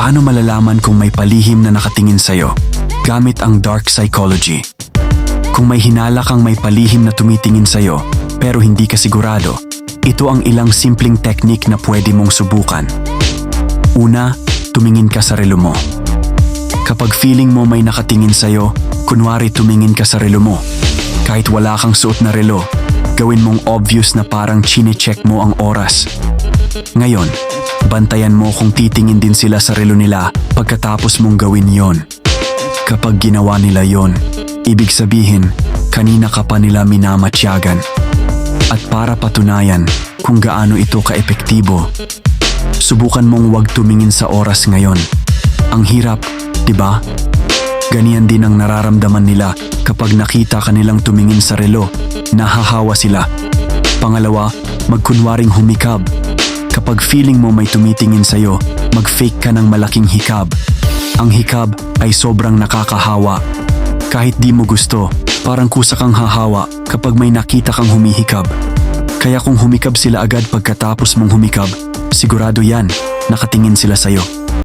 Paano malalaman kung may palihim na nakatingin sa'yo? Gamit ang dark psychology. Kung may hinala kang may palihim na tumitingin sa'yo, pero hindi ka sigurado, ito ang ilang simpleng teknik na pwede mong subukan. Una, tumingin ka sa relo mo. Kapag feeling mo may nakatingin sa'yo, kunwari tumingin ka sa relo mo. Kahit wala kang suot na relo, gawin mong obvious na parang chine-check mo ang oras. Ngayon, bantayan mo kung titingin din sila sa relo nila pagkatapos mong gawin yon. Kapag ginawa nila yon, ibig sabihin, kanina ka pa nila minamatsyagan. At para patunayan kung gaano ito kaepektibo, subukan mong huwag tumingin sa oras ngayon. Ang hirap, di ba? Ganyan din ang nararamdaman nila kapag nakita ka nilang tumingin sa relo, nahahawa sila. Pangalawa, magkunwaring humikab. Kapag feeling mo may tumitingin sa'yo, mag-fake ka ng malaking hikab. Ang hikab ay sobrang nakakahawa. Kahit di mo gusto, parang kusa kang hahawa kapag may nakita kang humihikab. Kaya kung humikab sila agad pagkatapos mong humikab, sigurado yan, nakatingin sila sa'yo.